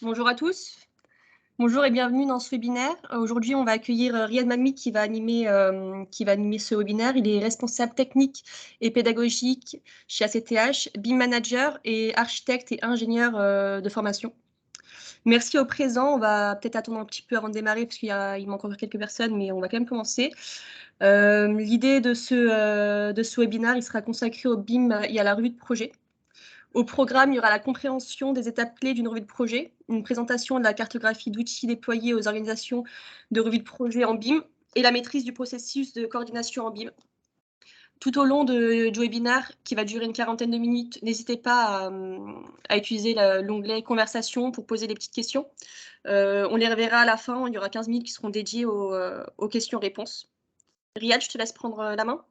Bonjour à tous. Bonjour et bienvenue dans ce webinaire. Aujourd'hui, on va accueillir Riyad Mahmoud qui va animer ce webinaire. Il est responsable technique et pédagogique chez ACTH, BIM manager et architecte et ingénieur de formation. Merci aux présents. On va peut-être attendre un petit peu avant de démarrer parce qu'il manque encore quelques personnes, mais on va quand même commencer. L'idée de ce webinaire, il sera consacré au BIM et à la revue de projet. Au programme, il y aura la compréhension des étapes clés d'une revue de projet, une présentation de la cartographie d'outils déployés aux organisations de revue de projet en BIM et la maîtrise du processus de coordination en BIM. Tout au long du webinaire, qui va durer une quarantaine de minutes, n'hésitez pas à utiliser l'onglet « Conversation » pour poser des petites questions. On les reverra à la fin, il y aura 15 minutes qui seront dédiées aux questions-réponses. Riyad, je te laisse prendre la main.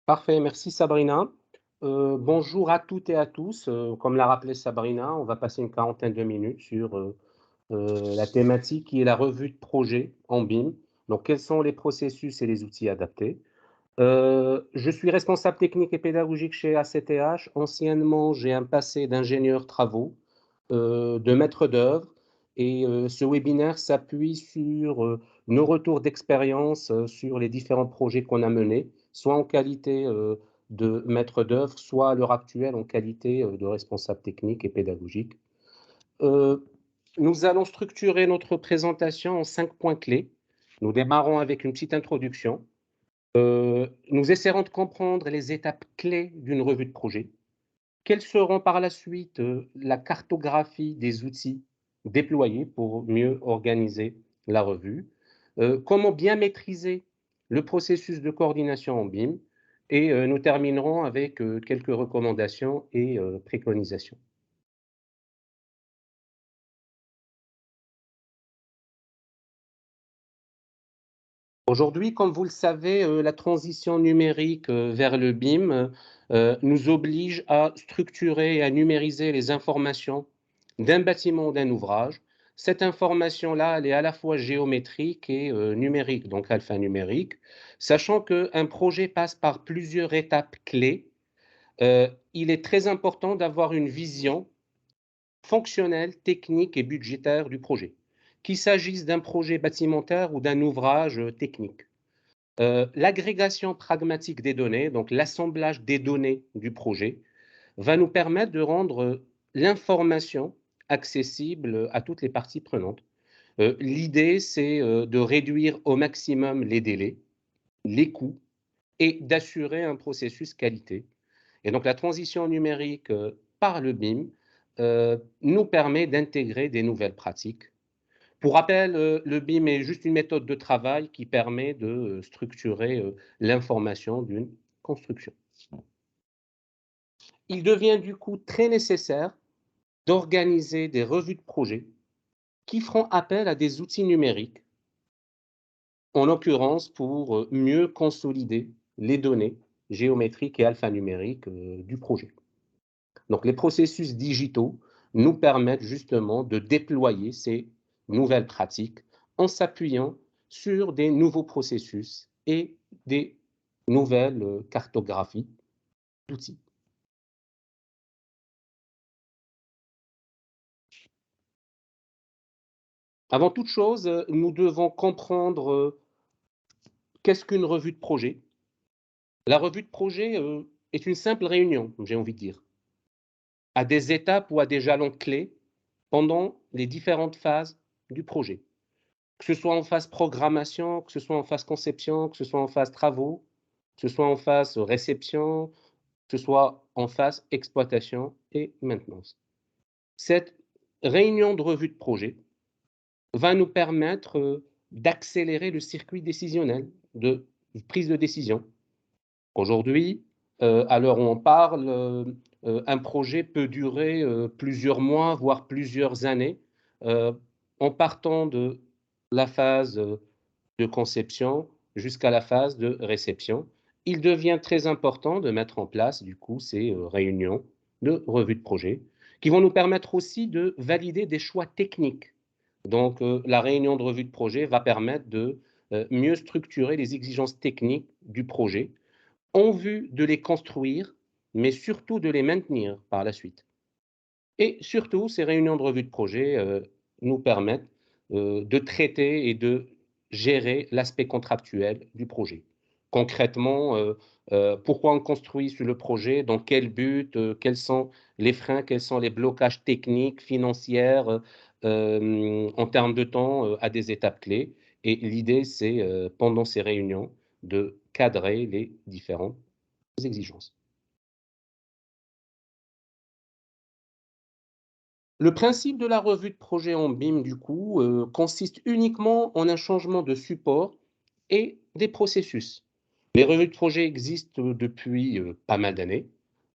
Parfait, merci Sabrina. Bonjour à toutes et à tous. Comme l'a rappelé Sabrina, on va passer une quarantaine de minutes sur la thématique qui est la revue de projet en BIM. Donc, quels sont les processus et les outils adaptés? Je suis responsable technique et pédagogique chez ACTH. Anciennement, j'ai un passé d'ingénieur travaux, de maître d'œuvre, et ce webinaire s'appuie sur nos retours d'expérience sur les différents projets qu'on a menés, soit en qualité de maître d'œuvre, soit à l'heure actuelle en qualité de responsable technique et pédagogique. Euh, Nous allons structurer notre présentation en 5 points clés. Nous démarrons avec une petite introduction. Nous essaierons de comprendre les étapes clés d'une revue de projet. Quelles seront par la suite la cartographie des outils déployés pour mieux organiser la revue? Comment bien maîtriser le processus de coordination en BIM? Et nous terminerons avec quelques recommandations et préconisations. Aujourd'hui, comme vous le savez, la transition numérique vers le BIM nous oblige à structurer et à numériser les informations d'un bâtiment ou d'un ouvrage. Cette information-là, elle est à la fois géométrique et numérique, donc alphanumérique, sachant qu'un projet passe par plusieurs étapes clés. Il est très important d'avoir une vision fonctionnelle, technique et budgétaire du projet, qu'il s'agisse d'un projet bâtimentaire ou d'un ouvrage technique. L'agrégation pragmatique des données, donc l'assemblage des données du projet, va nous permettre de rendre l'information accessible à toutes les parties prenantes. L'idée, c'est de réduire au maximum les délais, les coûts et d'assurer un processus qualité. Et donc la transition numérique par le BIM nous permet d'intégrer des nouvelles pratiques. Pour rappel, le BIM est juste une méthode de travail qui permet de structurer l'information d'une construction. Il devient du coup très nécessaire d'organiser des revues de projet qui feront appel à des outils numériques, en l'occurrence pour mieux consolider les données géométriques et alphanumériques du projet. Donc les processus digitaux nous permettent justement de déployer ces nouvelles pratiques en s'appuyant sur des nouveaux processus et des nouvelles cartographies d'outils. Avant toute chose, nous devons comprendre qu'est-ce qu'une revue de projet. La revue de projet est une simple réunion, j'ai envie de dire, à des étapes ou à des jalons clés pendant les différentes phases du projet. Que ce soit en phase programmation, que ce soit en phase conception, que ce soit en phase travaux, que ce soit en phase réception, que ce soit en phase exploitation et maintenance. Cette réunion de revue de projet va nous permettre d'accélérer le circuit décisionnel de prise de décision. Aujourd'hui, à l'heure où on parle, un projet peut durer plusieurs mois, voire plusieurs années, euh, en partant de la phase de conception jusqu'à la phase de réception. Il devient très important de mettre en place, du coup, ces réunions de revue de projet qui vont nous permettre aussi de valider des choix techniques. Donc, la réunion de revue de projet va permettre de mieux structurer les exigences techniques du projet en vue de les construire, mais surtout de les maintenir par la suite. Et surtout, ces réunions de revue de projet nous permettent de traiter et de gérer l'aspect contractuel du projet. Concrètement, pourquoi on construit sur le projet, dans quel but, quels sont les freins, quels sont les blocages techniques, financiers, en termes de temps, à des étapes clés. Et l'idée, c'est, pendant ces réunions, de cadrer les différentes exigences. Le principe de la revue de projet en BIM, du coup, consiste uniquement en un changement de support et des processus. Les revues de projet existent depuis pas mal d'années.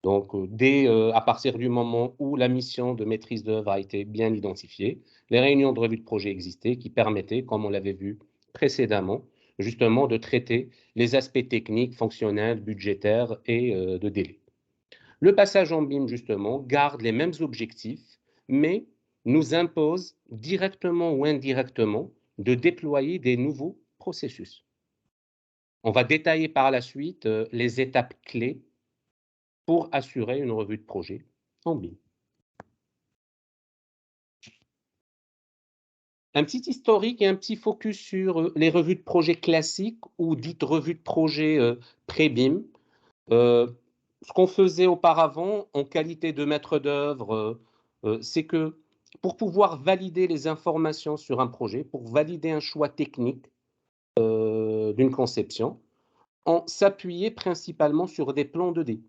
Donc, dès à partir du moment où la mission de maîtrise d'œuvre a été bien identifiée, les réunions de revue de projet existaient qui permettaient, comme on l'avait vu précédemment, justement de traiter les aspects techniques, fonctionnels, budgétaires et de délai. Le passage en BIM, justement, garde les mêmes objectifs, mais nous impose directement ou indirectement de déployer des nouveaux processus. On va détailler par la suite les étapes clés pour assurer une revue de projet en BIM. Un petit historique et un petit focus sur les revues de projet classiques ou dites revues de projet pré-BIM. Ce qu'on faisait auparavant en qualité de maître d'œuvre, c'est que pour pouvoir valider les informations sur un projet, pour valider un choix technique d'une conception, on s'appuyait principalement sur des plans 2D.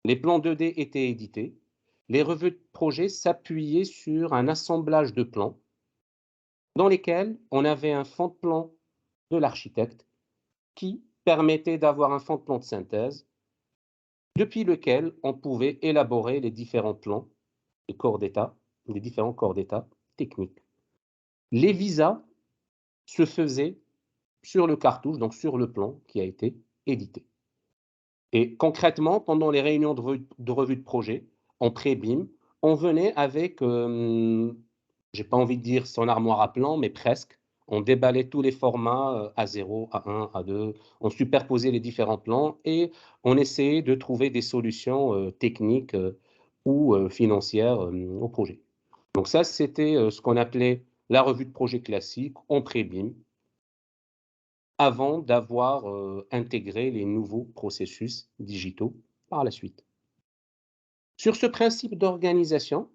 Les plans 2D étaient édités. Les revues de projet s'appuyaient sur un assemblage de plans dans lesquels on avait un fond de plan de l'architecte qui permettait d'avoir un fond de plan de synthèse depuis lequel on pouvait élaborer les différents plans, les corps d'état, les différents corps d'état techniques. Les visas se faisaient sur le cartouche, donc sur le plan qui a été édité. Et concrètement, pendant les réunions de revue de projet, en pré-BIM, on venait avec, j'ai pas envie de dire son armoire à plans, mais presque. On déballait tous les formats A0, A1, A2, on superposait les différents plans et on essayait de trouver des solutions techniques ou financières au projet. Donc ça, c'était ce qu'on appelait la revue de projet classique en pré-BIM, avant d'avoir intégré les nouveaux processus digitaux par la suite. Sur ce principe d'organisation,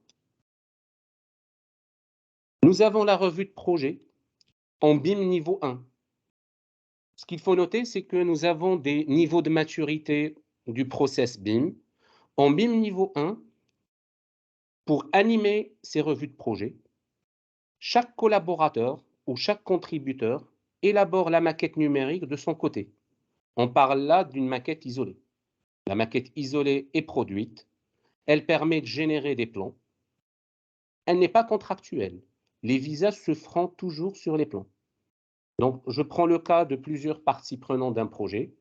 nous avons la revue de projet en BIM niveau 1. Ce qu'il faut noter, c'est que nous avons des niveaux de maturité du process BIM. En BIM niveau 1, pour animer ces revues de projet, chaque collaborateur ou chaque contributeur élabore la maquette numérique de son côté. On parle là d'une maquette isolée. La maquette isolée est produite, elle permet de générer des plans. Elle n'est pas contractuelle. Les visas se feront toujours sur les plans. Donc, je prends le cas de plusieurs parties prenantes d'un projet,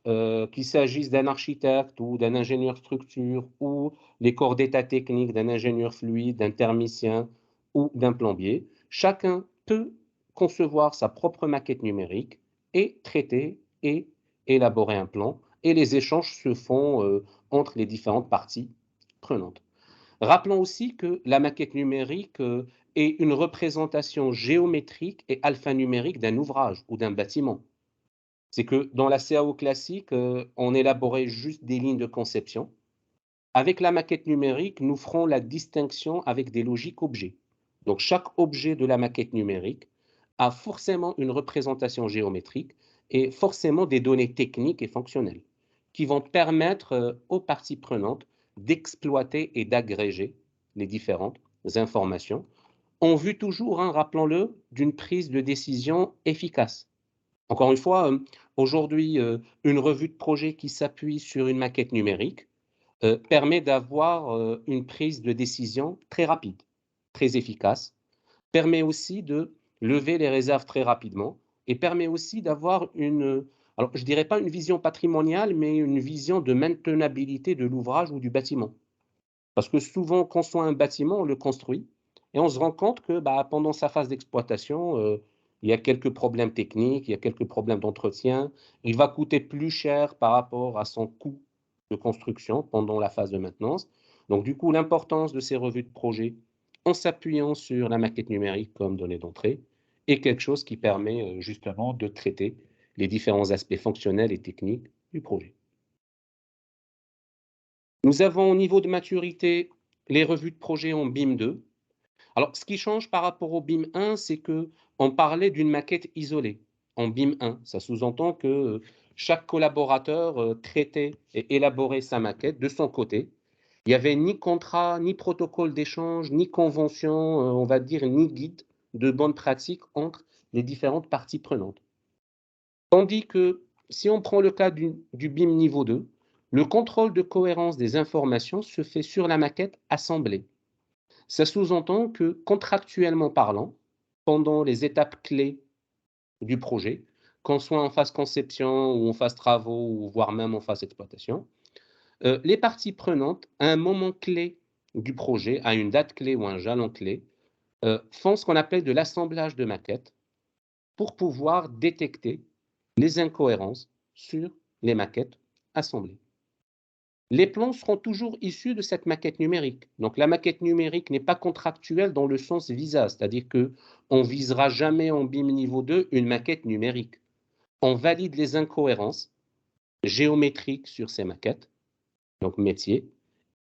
qu'il s'agisse d'un architecte ou d'un ingénieur structure ou les corps d'état technique d'un ingénieur fluide, d'un thermicien ou d'un plombier. Chacun peut concevoir sa propre maquette numérique et traiter et élaborer un plan. Et les échanges se font entre les différentes parties prenantes. Rappelons aussi que la maquette numérique est une représentation géométrique et alphanumérique d'un ouvrage ou d'un bâtiment. C'est que dans la CAO classique, on élaborait juste des lignes de conception. Avec la maquette numérique, nous ferons la distinction avec des logiques objets. Donc chaque objet de la maquette numérique a forcément une représentation géométrique et forcément des données techniques et fonctionnelles qui vont permettre aux parties prenantes d'exploiter et d'agréger les différentes informations en vue toujours, hein, rappelons-le, d'une prise de décision efficace. Encore une fois, aujourd'hui, une revue de projet qui s'appuie sur une maquette numérique permet d'avoir une prise de décision très rapide, très efficace, permet aussi de lever les réserves très rapidement et permet aussi d'avoir une, alors je dirais pas une vision patrimoniale, mais une vision de maintenabilité de l'ouvrage ou du bâtiment. Parce que souvent, quand on construit un bâtiment, on le construit et on se rend compte que pendant sa phase d'exploitation, il y a quelques problèmes techniques, il y a quelques problèmes d'entretien. Il va coûter plus cher par rapport à son coût de construction pendant la phase de maintenance. Donc du coup, l'importance de ces revues de projet en s'appuyant sur la maquette numérique comme donnée d'entrée est quelque chose qui permet justement de traiter les différents aspects fonctionnels et techniques du projet. Nous avons au niveau de maturité les revues de projet en BIM 2. Alors, ce qui change par rapport au BIM 1, c'est qu'on parlait d'une maquette isolée en BIM 1. Ça sous-entend que chaque collaborateur traitait et élaborait sa maquette de son côté. Il n'y avait ni contrat, ni protocole d'échange, ni convention, on va dire, ni guide de bonne pratique entre les différentes parties prenantes. Tandis que si on prend le cas du BIM niveau 2, le contrôle de cohérence des informations se fait sur la maquette assemblée. Ça sous-entend que, contractuellement parlant, pendant les étapes clés du projet, qu'on soit en phase conception ou en phase travaux, ou voire même en phase exploitation, les parties prenantes, à un moment clé du projet, à une date clé ou un jalon clé, font ce qu'on appelle de l'assemblage de maquettes pour pouvoir détecter les incohérences sur les maquettes assemblées. Les plans seront toujours issus de cette maquette numérique. Donc la maquette numérique n'est pas contractuelle dans le sens visa, c'est-à-dire qu'on ne visera jamais en BIM niveau 2 une maquette numérique. On valide les incohérences géométriques sur ces maquettes, donc métier,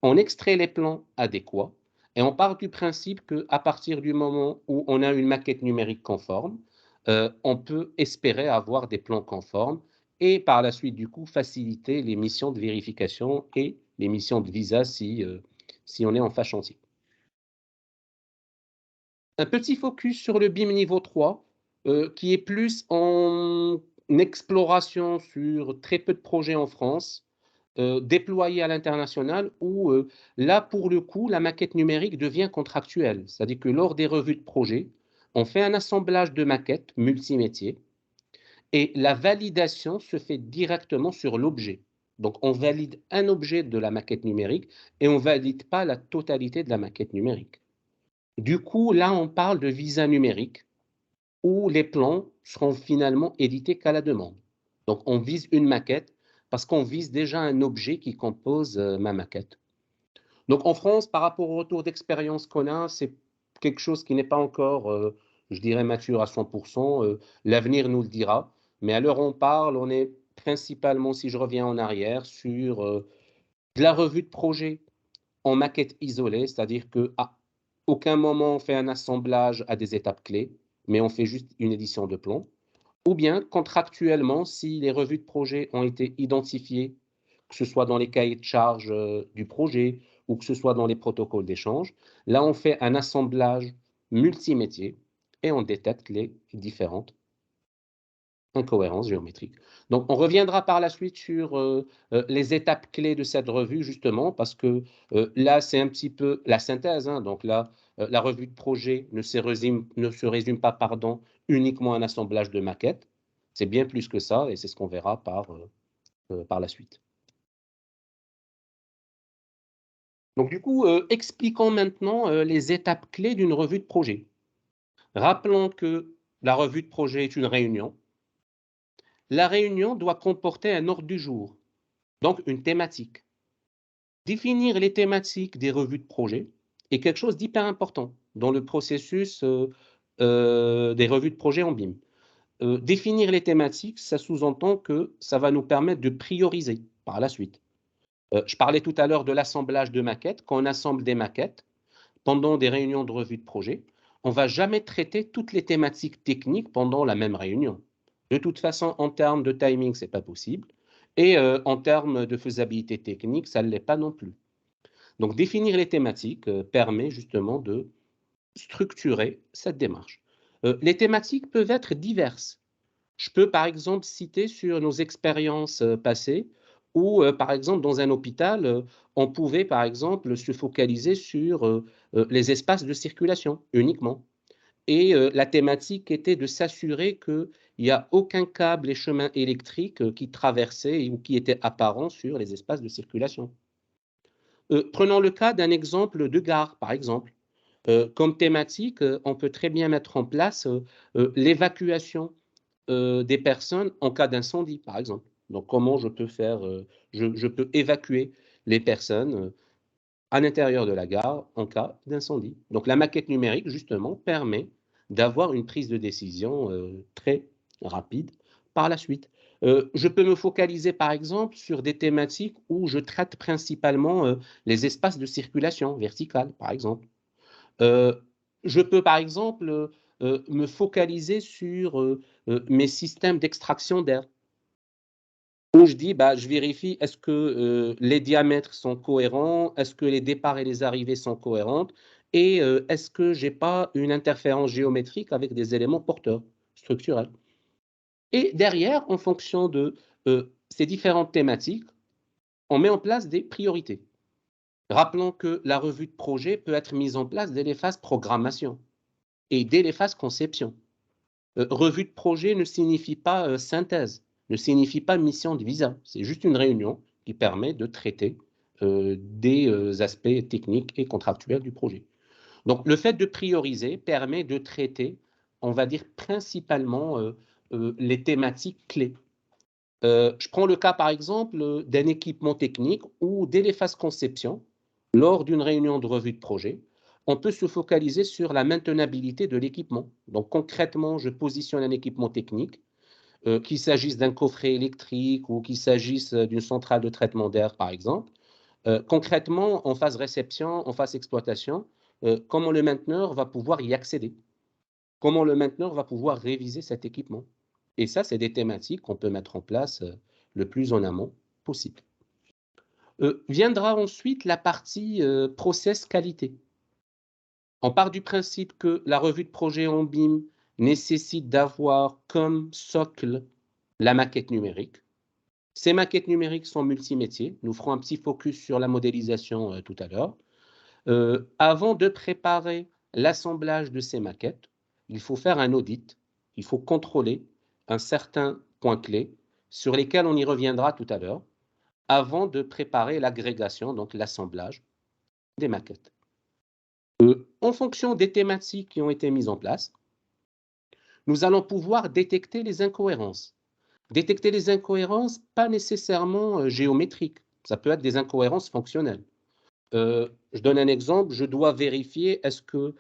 on extrait les plans adéquats et on part du principe qu'à partir du moment où on a une maquette numérique conforme, on peut espérer avoir des plans conformes et par la suite, du coup, faciliter les missions de vérification et les missions de visa si on est en phase chantier. Un petit focus sur le BIM niveau 3, qui est plus en exploration sur très peu de projets en France, déployés à l'international, où là, pour le coup, la maquette numérique devient contractuelle. C'est-à-dire que lors des revues de projet, on fait un assemblage de maquettes multimétiers et la validation se fait directement sur l'objet. Donc, on valide un objet de la maquette numérique et on ne valide pas la totalité de la maquette numérique. Du coup, là, on parle de visa numérique où les plans seront finalement édités qu'à la demande. Donc, on vise une maquette parce qu'on vise déjà un objet qui compose ma maquette. Donc, en France, par rapport au retour d'expérience qu'on a, c'est quelque chose qui n'est pas encore, je dirais, mature à 100%. L'avenir nous le dira. Mais à l'heure où on parle, on est principalement, si je reviens en arrière, sur de la revue de projet en maquette isolée, c'est-à-dire qu'à aucun moment on fait un assemblage à des étapes clés, mais on fait juste une édition de plan. Ou bien contractuellement, si les revues de projet ont été identifiées, que ce soit dans les cahiers de charges du projet ou que ce soit dans les protocoles d'échange, là on fait un assemblage multimétier et on détecte les différentes incohérences géométriques. Donc, on reviendra par la suite sur les étapes clés de cette revue, justement, parce que là, c'est un petit peu la synthèse. Hein. Donc là, la revue de projet ne se résume pas, pardon, uniquement à un assemblage de maquettes. C'est bien plus que ça, et c'est ce qu'on verra par la suite. Donc, du coup, expliquons maintenant les étapes clés d'une revue de projet. Rappelons que la revue de projet est une réunion. La réunion doit comporter un ordre du jour, donc une thématique. Définir les thématiques des revues de projet est quelque chose d'hyper important dans le processus des revues de projet en BIM. Définir les thématiques, ça sous-entend que ça va nous permettre de prioriser par la suite. Je parlais tout à l'heure de l'assemblage de maquettes. Quand on assemble des maquettes, pendant des réunions de revue de projet, on ne va jamais traiter toutes les thématiques techniques pendant la même réunion. De toute façon, en termes de timing, ce n'est pas possible. Et en termes de faisabilité technique, ça ne l'est pas non plus. Donc, définir les thématiques permet justement de structurer cette démarche. Les thématiques peuvent être diverses. Je peux, par exemple, citer sur nos expériences passées où, par exemple, dans un hôpital, on pouvait, par exemple, se focaliser sur les espaces de circulation uniquement. Et la thématique était de s'assurer qu'il n'y a aucun câble et chemin électrique qui traversait ou qui était apparent sur les espaces de circulation. Prenons le cas d'un exemple de gare, par exemple. Comme thématique, on peut très bien mettre en place l'évacuation des personnes en cas d'incendie, par exemple. Donc, comment je peux faire, je peux évacuer les personnes à l'intérieur de la gare en cas d'incendie. Donc la maquette numérique, justement, permet d'avoir une prise de décision très rapide par la suite. Je peux me focaliser, par exemple, sur des thématiques où je traite principalement les espaces de circulation verticale, par exemple. Je peux, par exemple, me focaliser sur mes systèmes d'extraction d'air. Où je dis, bah, je vérifie, est-ce que les diamètres sont cohérents, est-ce que les départs et les arrivées sont cohérentes, et est-ce que j'ai pas une interférence géométrique avec des éléments porteurs structurels. Et derrière, en fonction de ces différentes thématiques, on met en place des priorités. Rappelons que la revue de projet peut être mise en place dès les phases programmation et dès les phases conception. Revue de projet ne signifie pas synthèse, ne signifie pas mission de visa. C'est juste une réunion qui permet de traiter des aspects techniques et contractuels du projet. Donc, le fait de prioriser permet de traiter, on va dire, principalement les thématiques clés. Je prends le cas, par exemple, d'un équipement technique où, dès les phases conception, lors d'une réunion de revue de projet, on peut se focaliser sur la maintenabilité de l'équipement. Donc, concrètement, je positionne un équipement technique, qu'il s'agisse d'un coffret électrique ou qu'il s'agisse d'une centrale de traitement d'air, par exemple. Concrètement, en phase réception, en phase exploitation, comment le mainteneur va pouvoir y accéder? Comment le mainteneur va pouvoir réviser cet équipement? Et ça, c'est des thématiques qu'on peut mettre en place le plus en amont possible. Viendra ensuite la partie process qualité. On part du principe que la revue de projet en BIM nécessite d'avoir comme socle la maquette numérique. Ces maquettes numériques sont multimétiers. Nous ferons un petit focus sur la modélisation tout à l'heure. Avant de préparer l'assemblage de ces maquettes, il faut faire un audit, il faut contrôler un certain point clé sur lesquels on y reviendra tout à l'heure, avant de préparer l'agrégation, donc l'assemblage des maquettes. En fonction des thématiques qui ont été mises en place, nous allons pouvoir détecter les incohérences. Détecter les incohérences, pas nécessairement géométriques, ça peut être des incohérences fonctionnelles. Je donne un exemple, je dois vérifier est-ce que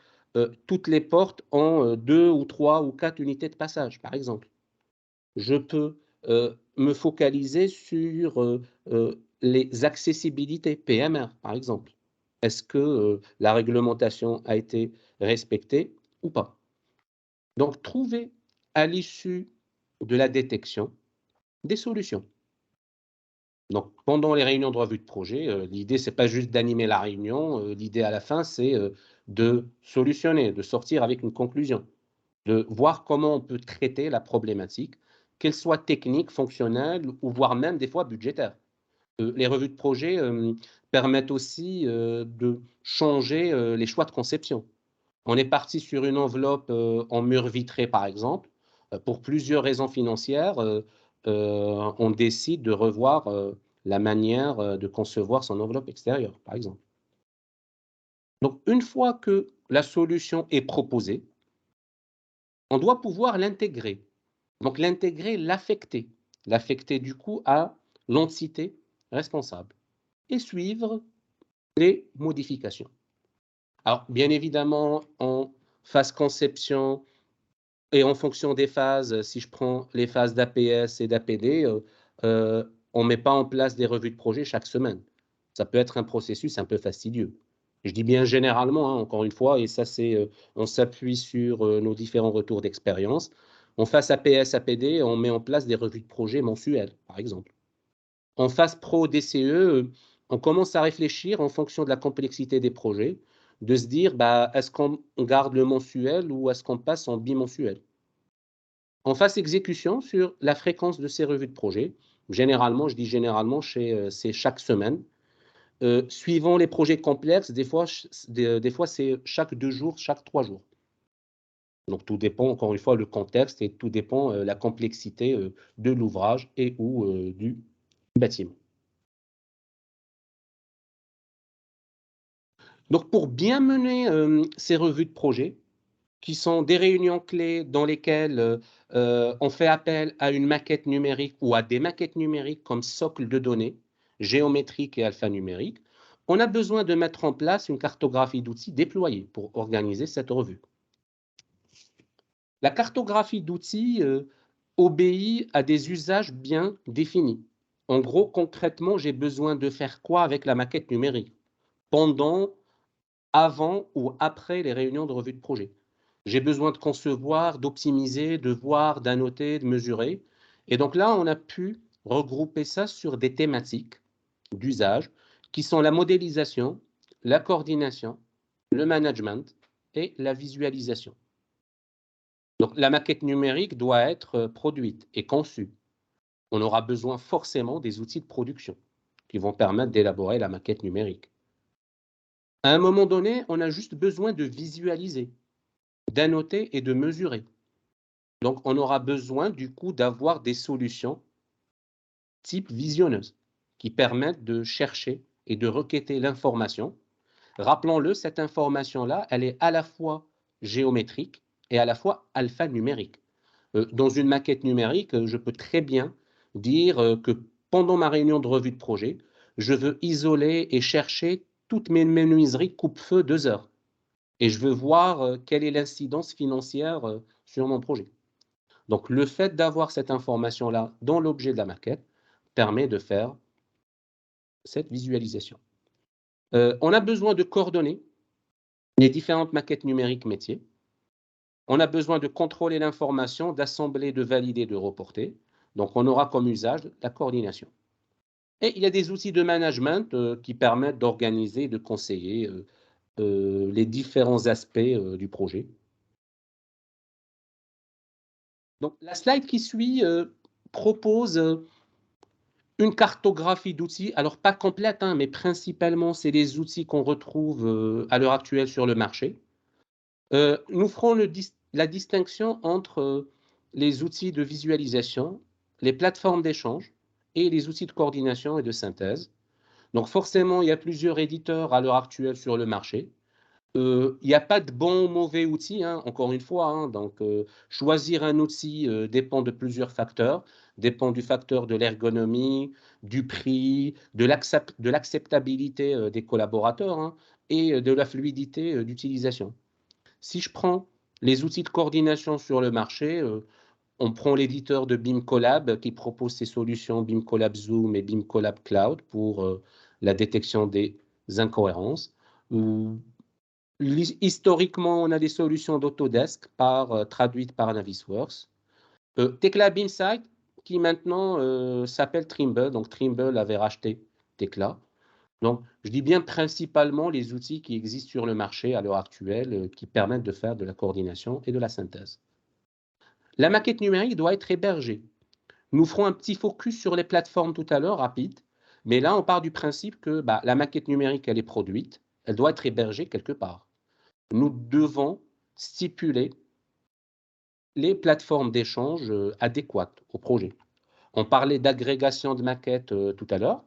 toutes les portes ont 2 ou 3 ou 4 unités de passage, par exemple. Je peux me focaliser sur les accessibilités PMR, par exemple. Est-ce que la réglementation a été respectée ou pas? Donc, trouver à l'issue de la détection des solutions. Donc, pendant les réunions de revue de projet, l'idée, c'est pas juste d'animer la réunion, l'idée à la fin, c'est de solutionner, de sortir avec une conclusion, de voir comment on peut traiter la problématique, qu'elle soit technique, fonctionnelle ou voire même des fois budgétaire. Les revues de projet permettent aussi de changer les choix de conception. On est parti sur une enveloppe en mur vitré, par exemple. Pour plusieurs raisons financières, on décide de revoir la manière de concevoir son enveloppe extérieure, par exemple. Donc, une fois que la solution est proposée, on doit pouvoir l'intégrer. Donc, l'intégrer, l'affecter. L'affecter, du coup, à l'entité responsable et suivre les modifications. Alors, bien évidemment, en phase conception et en fonction des phases, si je prends les phases d'APS et d'APD, on ne met pas en place des revues de projet chaque semaine. Ça peut être un processus un peu fastidieux. Je dis bien généralement, hein, encore une fois, et ça, c'est, on s'appuie sur nos différents retours d'expérience. En phase APS, APD, on met en place des revues de projet mensuelles, par exemple. En phase pro DCE, on commence à réfléchir en fonction de la complexité des projets, de se dire, bah, est-ce qu'on garde le mensuel ou est-ce qu'on passe en bimensuel? En phase exécution, sur la fréquence de ces revues de projet, généralement, je dis généralement, c'est chaque semaine. Suivant les projets complexes, des fois c'est chaque 2 jours, chaque 3 jours. Donc tout dépend, encore une fois, le contexte et tout dépend la complexité de l'ouvrage et ou du bâtiment. Donc, pour bien mener ces revues de projet, qui sont des réunions clés dans lesquelles on fait appel à une maquette numérique ou à des maquettes numériques comme socle de données, géométrique et alphanumérique, on a besoin de mettre en place une cartographie d'outils déployée pour organiser cette revue. La cartographie d'outils obéit à des usages bien définis. En gros, concrètement, j'ai besoin de faire quoi avec la maquette numérique pendant, avant ou après les réunions de revue de projet. J'ai besoin de concevoir, d'optimiser, de voir, d'annoter, de mesurer. Et donc là, on a pu regrouper ça sur des thématiques d'usage qui sont la modélisation, la coordination, le management et la visualisation. Donc la maquette numérique doit être produite et conçue. On aura besoin forcément des outils de production qui vont permettre d'élaborer la maquette numérique. À un moment donné, on a juste besoin de visualiser, d'annoter et de mesurer. Donc on aura besoin du coup d'avoir des solutions type visionneuse qui permettent de chercher et de requêter l'information. Rappelons-le, cette information-là, elle est à la fois géométrique et à la fois alphanumérique. Dans une maquette numérique, je peux très bien dire que pendant ma réunion de revue de projet, je veux isoler et chercher toutes mes menuiseries coupe-feu 2 heures. Et je veux voir quelle est l'incidence financière sur mon projet. Donc, le fait d'avoir cette information-là dans l'objet de la maquette permet de faire cette visualisation. On a besoin de coordonner les différentes maquettes numériques métiers. On a besoin de contrôler l'information, d'assembler, de valider, de reporter. Donc, on aura comme usage la coordination. Et il y a des outils de management qui permettent d'organiser, de conseiller les différents aspects du projet. Donc, la slide qui suit propose une cartographie d'outils, alors pas complète, hein, mais principalement, c'est les outils qu'on retrouve à l'heure actuelle sur le marché. Nous ferons la distinction entre les outils de visualisation, les plateformes d'échange et les outils de coordination et de synthèse. Donc forcément, il y a plusieurs éditeurs à l'heure actuelle sur le marché. Il n'y a pas de bon ou mauvais outil, hein, encore une fois. Hein, donc, choisir un outil dépend de plusieurs facteurs, dépend du facteur de l'ergonomie, du prix, de l'acceptabilité des collaborateurs hein, et de la fluidité d'utilisation. Si je prends les outils de coordination sur le marché, on prend l'éditeur de BIM Collab qui propose ses solutions BIM Collab Zoom et BIM Collab Cloud pour la détection des incohérences. Historiquement, on a des solutions d'Autodesk traduites par Navisworks. Tekla BIMsite, qui maintenant s'appelle Trimble. Donc, Trimble avait racheté Tekla. Donc, je dis bien principalement les outils qui existent sur le marché à l'heure actuelle qui permettent de faire de la coordination et de la synthèse. La maquette numérique doit être hébergée. Nous ferons un petit focus sur les plateformes tout à l'heure, rapide. Mais là, on part du principe que la maquette numérique, elle est produite. Elle doit être hébergée quelque part. Nous devons stipuler les plateformes d'échange adéquates au projet. On parlait d'agrégation de maquettes tout à l'heure.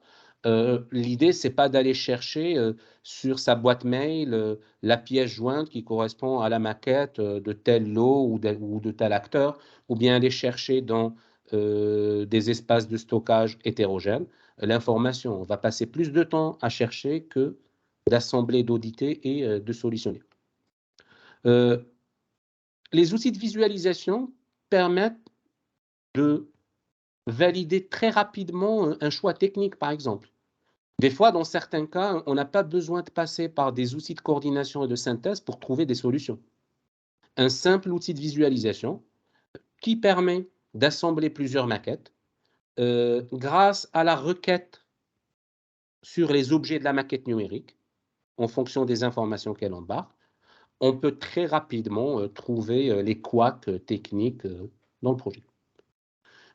L'idée, ce n'est pas d'aller chercher sur sa boîte mail la pièce jointe qui correspond à la maquette de tel lot ou de tel acteur, ou bien aller chercher dans des espaces de stockage hétérogènes l'information. On va passer plus de temps à chercher que d'assembler, d'auditer et de solutionner. Les outils de visualisation permettent de valider très rapidement un choix technique, par exemple. Des fois, dans certains cas, on n'a pas besoin de passer par des outils de coordination et de synthèse pour trouver des solutions. Un simple outil de visualisation qui permet d'assembler plusieurs maquettes grâce à la requête sur les objets de la maquette numérique en fonction des informations qu'elle embarque. On peut très rapidement trouver les couacs techniques dans le projet.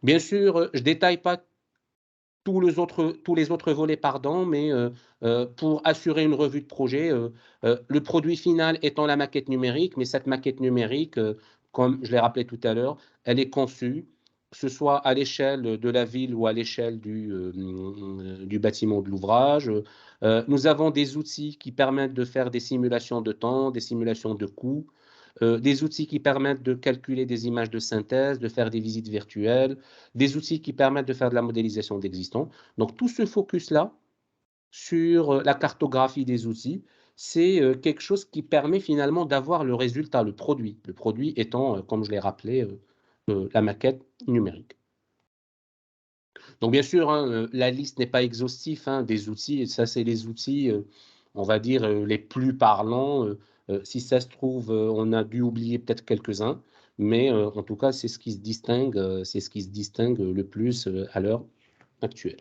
Bien sûr, je ne détaille pas tous les autres volets, mais pour assurer une revue de projet, le produit final étant la maquette numérique, mais cette maquette numérique, comme je l'ai rappelé tout à l'heure, elle est conçue, que ce soit à l'échelle de la ville ou à l'échelle du bâtiment de l'ouvrage. Nous avons des outils qui permettent de faire des simulations de temps, des simulations de coûts, des outils qui permettent de calculer des images de synthèse, de faire des visites virtuelles, des outils qui permettent de faire de la modélisation d'existants. Donc tout ce focus-là sur la cartographie des outils. C'est quelque chose qui permet finalement d'avoir le résultat, le produit étant, comme je l'ai rappelé, la maquette numérique. Donc bien sûr, hein, la liste n'est pas exhaustive hein, des outils, et ça c'est les outils, on va dire, les plus parlants. Si ça se trouve, on a dû oublier peut-être quelques-uns, mais en tout cas, c'est ce qui se distingue, le plus à l'heure actuelle.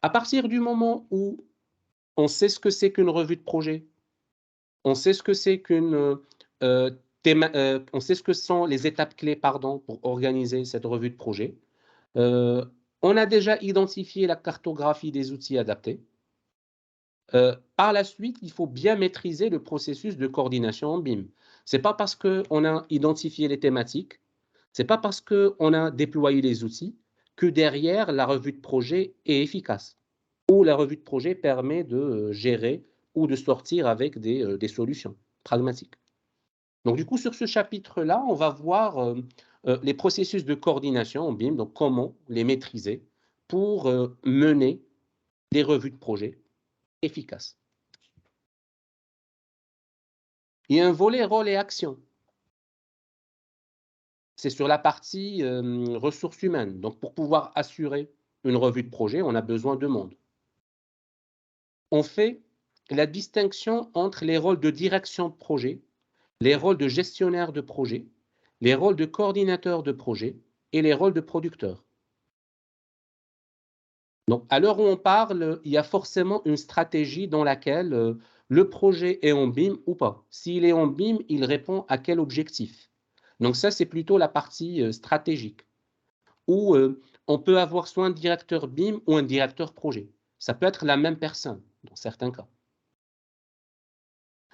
À partir du moment où on sait ce que c'est qu'une revue de projet, on sait ce que c'est on sait ce que sont les étapes clés, pardon, pour organiser cette revue de projet. On a déjà identifié la cartographie des outils adaptés. Par la suite, il faut bien maîtriser le processus de coordination en BIM. Ce n'est pas parce qu'on a identifié les thématiques, ce n'est pas parce qu'on a déployé les outils que derrière, la revue de projet est efficace ou la revue de projet permet de gérer ou de sortir avec des solutions pragmatiques. Donc du coup, sur ce chapitre-là, on va voir les processus de coordination en BIM, donc comment les maîtriser pour mener des revues de projet efficaces. Il y a un volet rôle et action. C'est sur la partie ressources humaines. Donc pour pouvoir assurer une revue de projet, on a besoin de monde. On fait la distinction entre les rôles de direction de projet, les rôles de gestionnaire de projet, les rôles de coordinateur de projet et les rôles de producteur. Donc, à l'heure où on parle, il y a forcément une stratégie dans laquelle le projet est en BIM ou pas. S'il est en BIM, il répond à quel objectif? Donc ça, c'est plutôt la partie stratégique, où on peut avoir soit un directeur BIM ou un directeur projet. Ça peut être la même personne, dans certains cas.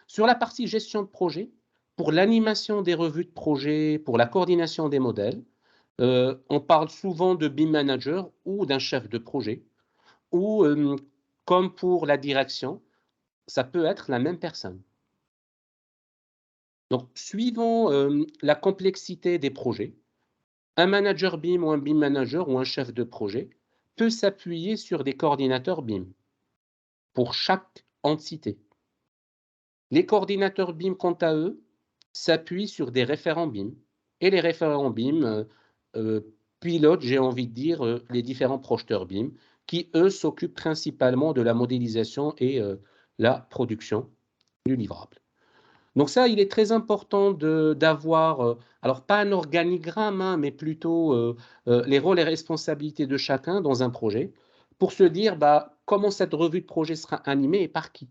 Sur la partie gestion de projet, pour l'animation des revues de projet, pour la coordination des modèles, on parle souvent de BIM manager ou d'un chef de projet, ou comme pour la direction, ça peut être la même personne. Donc, suivant la complexité des projets, un manager BIM ou un BIM manager ou un chef de projet peut s'appuyer sur des coordinateurs BIM pour chaque entité. Les coordinateurs BIM, quant à eux, s'appuient sur des référents BIM. Et les référents BIM pilotent, j'ai envie de dire, les différents projeteurs BIM qui, eux, s'occupent principalement de la modélisation et la production du livrable. Donc ça, il est très important d'avoir, alors pas un organigramme, hein, mais plutôt les rôles et responsabilités de chacun dans un projet pour se dire comment cette revue de projet sera animée et par qui.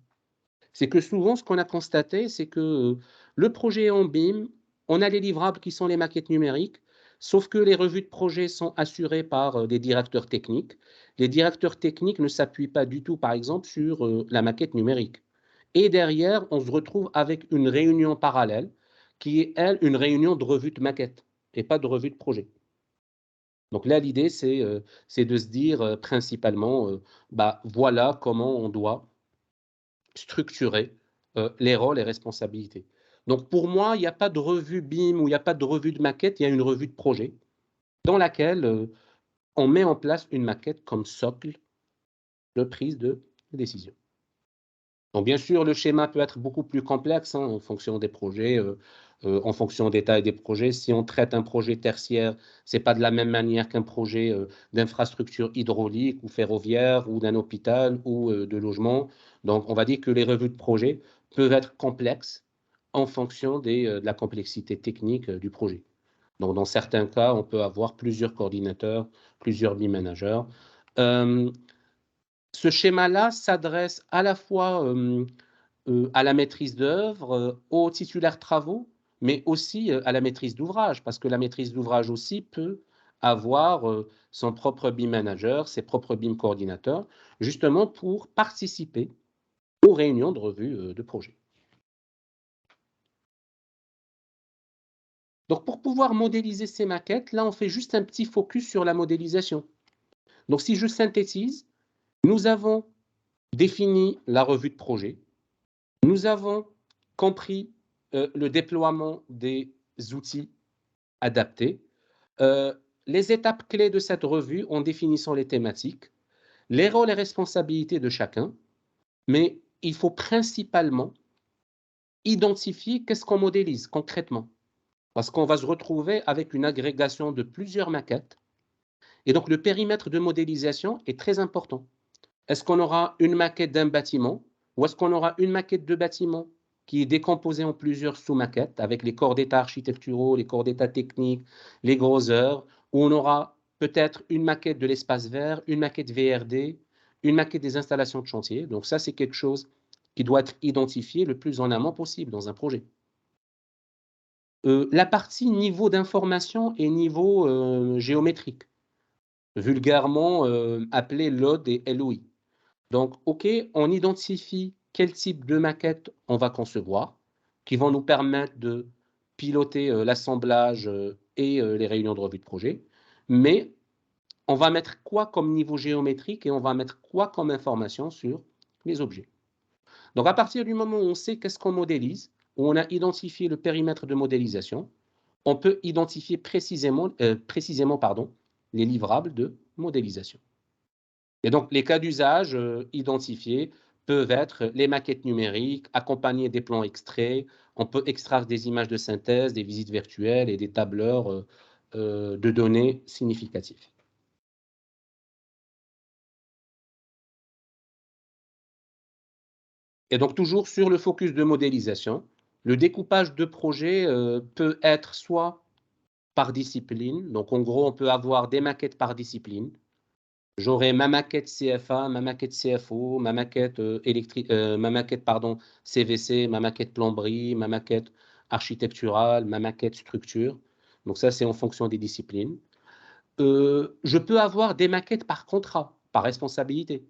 C'est que souvent, ce qu'on a constaté, c'est que le projet est en BIM, on a les livrables qui sont les maquettes numériques, sauf que les revues de projet sont assurées par des directeurs techniques. Les directeurs techniques ne s'appuient pas du tout, par exemple, sur la maquette numérique. Et derrière, on se retrouve avec une réunion parallèle qui est, elle, une réunion de revue de maquette et pas de revue de projet. Donc là, l'idée, c'est de se dire principalement, voilà comment on doit structurer les rôles et responsabilités. Donc pour moi, il n'y a pas de revue BIM ou il n'y a pas de revue de maquette, il y a une revue de projet dans laquelle on met en place une maquette comme socle de prise de décision. Donc bien sûr, le schéma peut être beaucoup plus complexe hein, en fonction des projets, en fonction des tailles des projets. Si on traite un projet tertiaire, ce n'est pas de la même manière qu'un projet d'infrastructure hydraulique ou ferroviaire ou d'un hôpital ou de logement. Donc on va dire que les revues de projet peuvent être complexes en fonction de la complexité technique du projet. Donc dans certains cas, on peut avoir plusieurs coordinateurs, plusieurs BIM managers. Ce schéma-là s'adresse à la fois à la maîtrise d'œuvre, aux titulaires travaux, mais aussi à la maîtrise d'ouvrage, parce que la maîtrise d'ouvrage aussi peut avoir son propre BIM manager, ses propres BIM coordinateurs, justement pour participer aux réunions de revue de projet. Donc pour pouvoir modéliser ces maquettes, là on fait juste un petit focus sur la modélisation. Donc si je synthétise, nous avons défini la revue de projet, nous avons compris le déploiement des outils adaptés, les étapes clés de cette revue en définissant les thématiques, les rôles et responsabilités de chacun, mais il faut principalement identifier qu'est-ce qu'on modélise concrètement. Parce qu'on va se retrouver avec une agrégation de plusieurs maquettes. Et donc, le périmètre de modélisation est très important. Est-ce qu'on aura une maquette d'un bâtiment ou est-ce qu'on aura une maquette de bâtiment qui est décomposée en plusieurs sous-maquettes avec les corps d'état architecturaux, les corps d'état techniques, les grosses heures, où on aura peut-être une maquette de l'espace vert, une maquette VRD, une maquette des installations de chantier. Donc ça, c'est quelque chose qui doit être identifié le plus en amont possible dans un projet. La partie niveau d'information et niveau géométrique, vulgairement appelé LOD et LOI. Donc, OK, on identifie quel type de maquette on va concevoir, qui vont nous permettre de piloter l'assemblage et les réunions de revue de projet, mais on va mettre quoi comme niveau géométrique et on va mettre quoi comme information sur les objets. Donc, à partir du moment où on sait qu'est-ce qu'on modélise, où on a identifié le périmètre de modélisation, on peut identifier précisément les livrables de modélisation. Et donc, les cas d'usage identifiés peuvent être les maquettes numériques, accompagnées des plans extraits. On peut extraire des images de synthèse, des visites virtuelles et des tableurs de données significatifs. Et donc, toujours sur le focus de modélisation, le découpage de projet peut être soit par discipline. Donc, en gros, on peut avoir des maquettes par discipline. J'aurai ma maquette CFA, ma maquette CFO, ma maquette CVC, ma maquette plomberie, ma maquette architecturale, ma maquette structure. Donc ça, c'est en fonction des disciplines. Je peux avoir des maquettes par contrat, par responsabilité.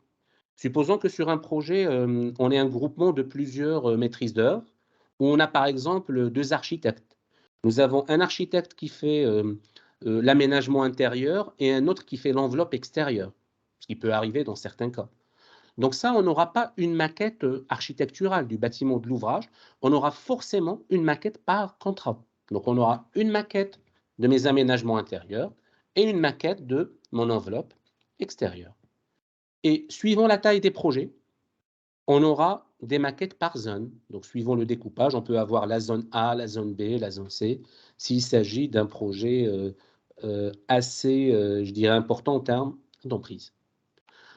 Supposons que sur un projet, on ait un groupement de plusieurs maîtrises d'œuvre, où on a par exemple 2 architectes. Nous avons un architecte qui fait l'aménagement intérieur et un autre qui fait l'enveloppe extérieure, ce qui peut arriver dans certains cas. Donc ça, on n'aura pas une maquette architecturale du bâtiment de l'ouvrage, on aura forcément une maquette par contrat. Donc on aura une maquette de mes aménagements intérieurs et une maquette de mon enveloppe extérieure. Et suivant la taille des projets, on aura des maquettes par zone. Donc, suivant le découpage, on peut avoir la zone A, la zone B, la zone C, s'il s'agit d'un projet assez, je dirais, important en termes d'emprise.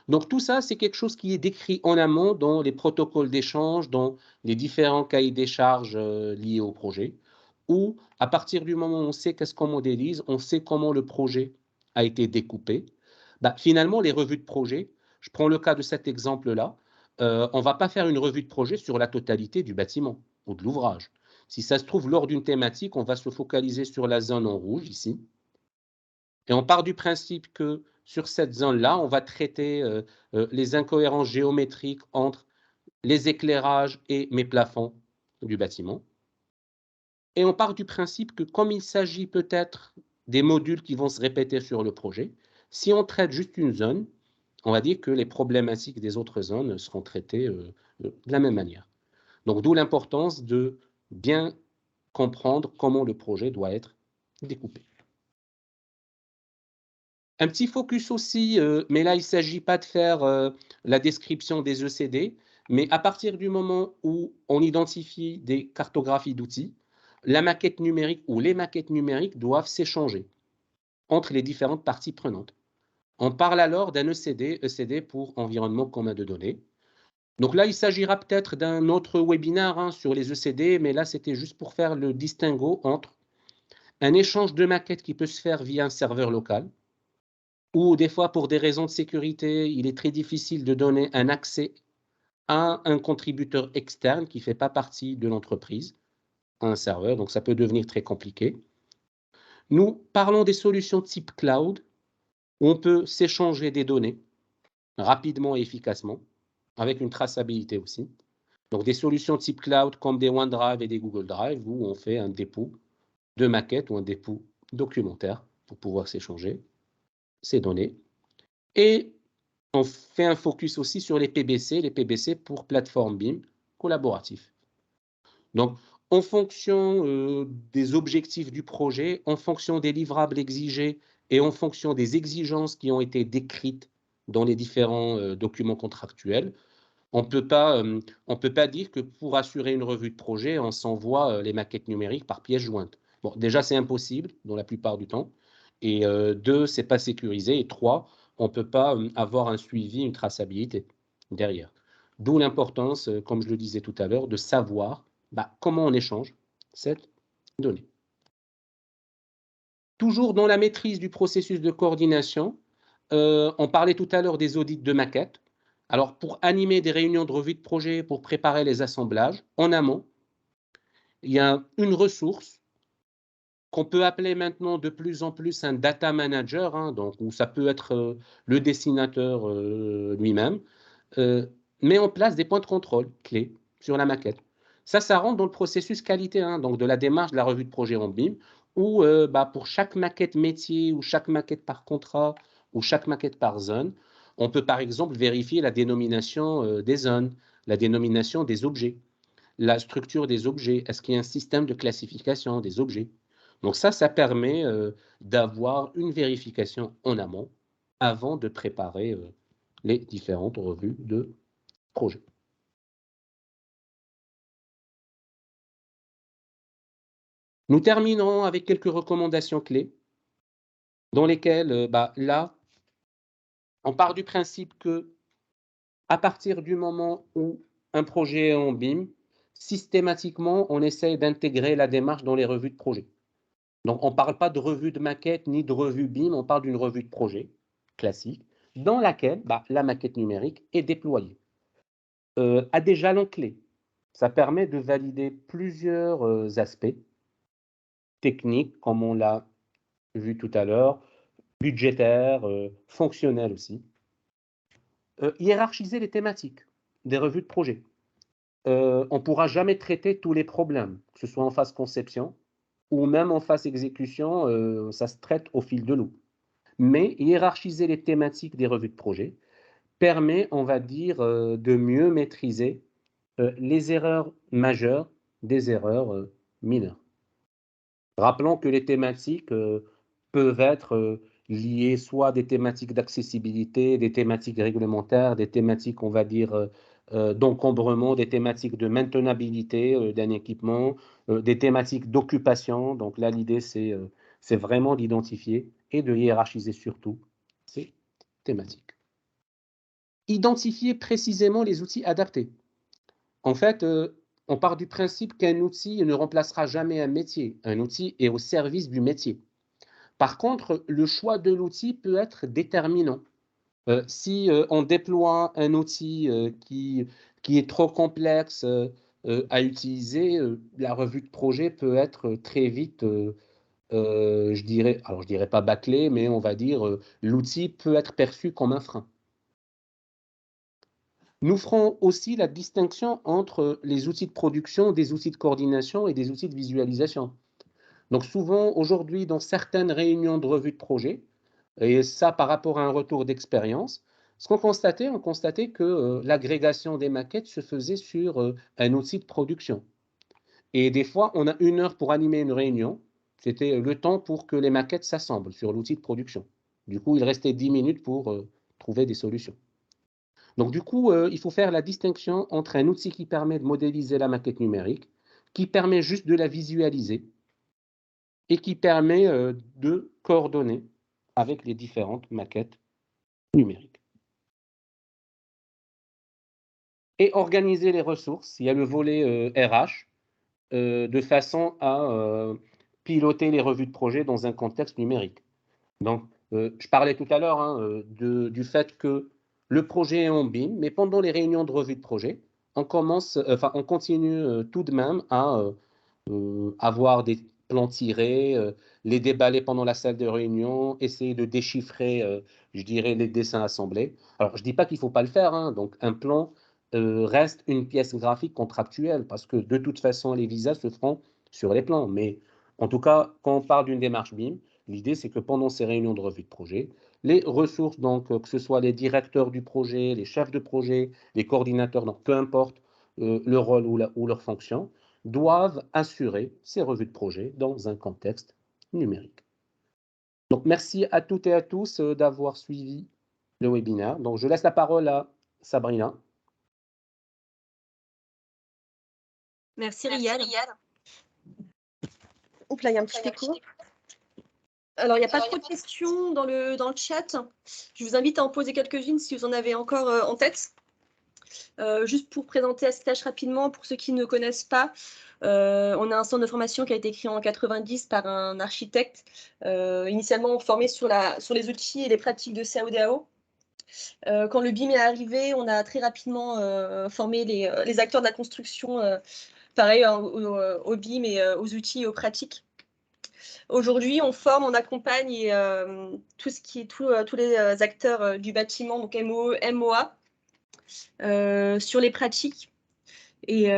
Donc, tout ça, c'est quelque chose qui est décrit en amont dans les protocoles d'échange, dans les différents cahiers des charges liés au projet, où, à partir du moment où on sait qu'est-ce qu'on modélise, on sait comment le projet a été découpé, bah, finalement, les revues de projet, je prends le cas de cet exemple-là, on ne va pas faire une revue de projet sur la totalité du bâtiment ou de l'ouvrage. Si ça se trouve, lors d'une thématique, on va se focaliser sur la zone en rouge, ici, et on part du principe que sur cette zone-là, on va traiter les incohérences géométriques entre les éclairages et mes plafonds du bâtiment. Et on part du principe que comme il s'agit peut-être des modules qui vont se répéter sur le projet, si on traite juste une zone, on va dire que les problématiques des autres zones seront traitées de la même manière. Donc d'où l'importance de bien comprendre comment le projet doit être découpé. Un petit focus aussi, mais là il ne s'agit pas de faire la description des ECD, mais à partir du moment où on identifie des cartographies d'outils, la maquette numérique ou les maquettes numériques doivent s'échanger entre les différentes parties prenantes. On parle alors d'un ECD pour environnement commun de données. Donc là, il s'agira peut-être d'un autre webinaire sur les ECD, mais là, c'était juste pour faire le distinguo entre un échange de maquettes qui peut se faire via un serveur local, ou des fois, pour des raisons de sécurité, il est très difficile de donner un accès à un contributeur externe qui ne fait pas partie de l'entreprise, à un serveur, donc ça peut devenir très compliqué. Nous parlons des solutions type cloud, où on peut s'échanger des données rapidement et efficacement, avec une traçabilité aussi. Donc des solutions type cloud comme des OneDrive et des Google Drive, où on fait un dépôt de maquette ou un dépôt documentaire pour pouvoir s'échanger ces données. Et on fait un focus aussi sur les PBC pour plateforme BIM collaboratif. Donc, en fonction des objectifs du projet, en fonction des livrables exigés et en fonction des exigences qui ont été décrites dans les différents documents contractuels, on peut pas dire que pour assurer une revue de projet, on s'envoie les maquettes numériques par pièce jointe. Bon, déjà, c'est impossible dans la plupart du temps. Et deux, c'est pas sécurisé. Et trois, on peut pas avoir un suivi, une traçabilité derrière. D'où l'importance, comme je le disais tout à l'heure, de savoir comment on échange cette donnée. Toujours dans la maîtrise du processus de coordination, on parlait tout à l'heure des audits de maquettes. Alors, pour animer des réunions de revue de projet, pour préparer les assemblages, en amont, il y a une ressource qu'on peut appeler maintenant de plus en plus un data manager, hein, donc, où ça peut être le dessinateur lui-même, met en place des points de contrôle clés sur la maquette. Ça rentre dans le processus qualité, hein, donc de la démarche de la revue de projet en BIM, où pour chaque maquette métier, ou chaque maquette par contrat, ou chaque maquette par zone, on peut par exemple vérifier la dénomination des zones, la dénomination des objets, la structure des objets, est-ce qu'il y a un système de classification des objets. Donc ça permet d'avoir une vérification en amont avant de préparer les différentes revues de projet. Nous terminerons avec quelques recommandations clés dans lesquelles, là, on part du principe que à partir du moment où un projet est en BIM, systématiquement, on essaye d'intégrer la démarche dans les revues de projet. Donc, on ne parle pas de revue de maquette ni de revue BIM, on parle d'une revue de projet classique dans laquelle la maquette numérique est déployée. A des jalons clés. Ça permet de valider plusieurs aspects techniques, comme on l'a vu tout à l'heure, budgétaires, fonctionnels aussi. Hiérarchiser les thématiques des revues de projet. On ne pourra jamais traiter tous les problèmes, que ce soit en phase conception ou même en phase exécution, ça se traite au fil de l'eau. Mais hiérarchiser les thématiques des revues de projet permet, on va dire, de mieux maîtriser les erreurs majeures des erreurs mineures. Rappelons que les thématiques peuvent être liées soit à des thématiques d'accessibilité, des thématiques réglementaires, des thématiques, on va dire, d'encombrement, des thématiques de maintenabilité d'un équipement, des thématiques d'occupation. Donc là, l'idée, c'est vraiment d'identifier et de hiérarchiser surtout ces thématiques. Identifier précisément les outils adaptés. En fait, on part du principe qu'un outil ne remplacera jamais un métier. Un outil est au service du métier. Par contre, le choix de l'outil peut être déterminant. Si on déploie un outil qui est trop complexe à utiliser, la revue de projet peut être très vite, je dirais pas bâclée, mais on va dire l'outil peut être perçu comme un frein. Nous ferons aussi la distinction entre les outils de production, des outils de coordination et des outils de visualisation. Donc souvent, aujourd'hui, dans certaines réunions de revue de projet, et ça par rapport à un retour d'expérience, ce qu'on constatait, on constatait que l'agrégation des maquettes se faisait sur un outil de production. Et des fois, on a 1 heure pour animer une réunion. C'était le temps pour que les maquettes s'assemblent sur l'outil de production. Du coup, il restait 10 minutes pour trouver des solutions. Donc du coup, il faut faire la distinction entre un outil qui permet de modéliser la maquette numérique, qui permet juste de la visualiser et qui permet de coordonner avec les différentes maquettes numériques. Et organiser les ressources, il y a le volet RH, de façon à piloter les revues de projet dans un contexte numérique. Donc, je parlais tout à l'heure du fait que le projet est en BIM, mais pendant les réunions de revue de projet, on continue tout de même à avoir des plans tirés, les déballer pendant la salle de réunion, essayer de déchiffrer, je dirais, les dessins assemblés. Alors, je ne dis pas qu'il ne faut pas le faire, hein, donc un plan reste une pièce graphique contractuelle, parce que de toute façon, les visas se feront sur les plans. Mais en tout cas, quand on parle d'une démarche BIM, l'idée, c'est que pendant ces réunions de revue de projet, les ressources, donc que ce soit les directeurs du projet, les chefs de projet, les coordinateurs, donc peu importe leur rôle ou leur fonction, doivent assurer ces revues de projet dans un contexte numérique. Donc, merci à toutes et à tous d'avoir suivi le webinaire. Donc, je laisse la parole à Sabrina. Merci Riyad. Oups, là, il y a un petit écho. Alors, il n'y a pas trop de questions dans le chat. Je vous invite à en poser quelques-unes si vous en avez encore en tête. Juste pour présenter ACTH rapidement, pour ceux qui ne connaissent pas, on a un centre de formation qui a été créé en 90 par un architecte, initialement formé sur les outils et les pratiques de CAO-DAO. Quand le BIM est arrivé, on a très rapidement formé les acteurs de la construction, pareil, au BIM et aux outils et aux pratiques. Aujourd'hui, on forme, on accompagne tous les acteurs du bâtiment, donc MOE, MOA, sur les pratiques et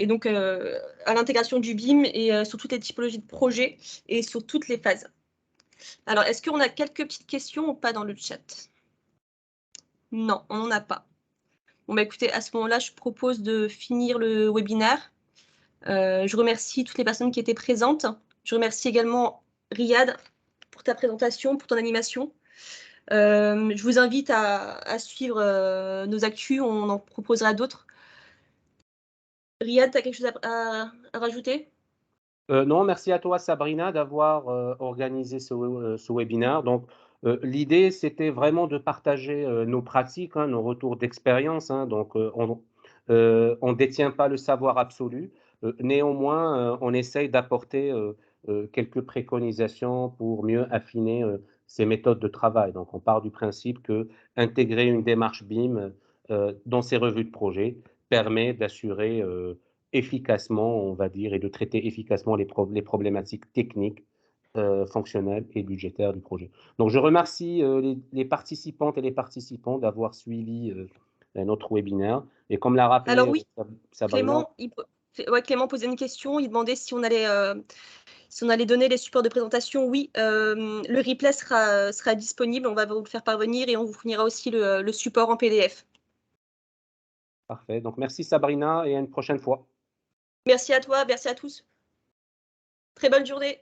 donc à l'intégration du BIM et sur toutes les typologies de projets et sur toutes les phases. Alors, est-ce qu'on a quelques petites questions ou pas dans le chat? Non, on n'en a pas. Bon, bah, écoutez, à ce moment-là, je propose de finir le webinaire. Je remercie toutes les personnes qui étaient présentes. Je remercie également Riyad pour ta présentation, pour ton animation. Je vous invite à suivre nos actus, on en proposera d'autres. Riyad, tu as quelque chose à rajouter? Non, merci à toi Sabrina d'avoir organisé ce webinaire. Donc, l'idée, c'était vraiment de partager nos pratiques, hein, nos retours d'expérience. Hein. Donc, on ne détient pas le savoir absolu. Néanmoins, on essaye d'apporter quelques préconisations pour mieux affiner ces méthodes de travail. Donc, on part du principe que intégrer une démarche BIM dans ces revues de projet permet d'assurer efficacement, on va dire, et de traiter efficacement les problématiques techniques, fonctionnelles et budgétaires du projet. Donc, je remercie les participantes et les participants d'avoir suivi notre webinaire. Et comme l'a rappelé Alors oui, Sabrina, Clément posait une question, il demandait si on allait donner les supports de présentation. Oui, le replay sera disponible, on va vous le faire parvenir et on vous fournira aussi le support en PDF. parfait. Donc, merci Sabrina et à une prochaine fois. Merci à toi, merci à tous. Très bonne journée.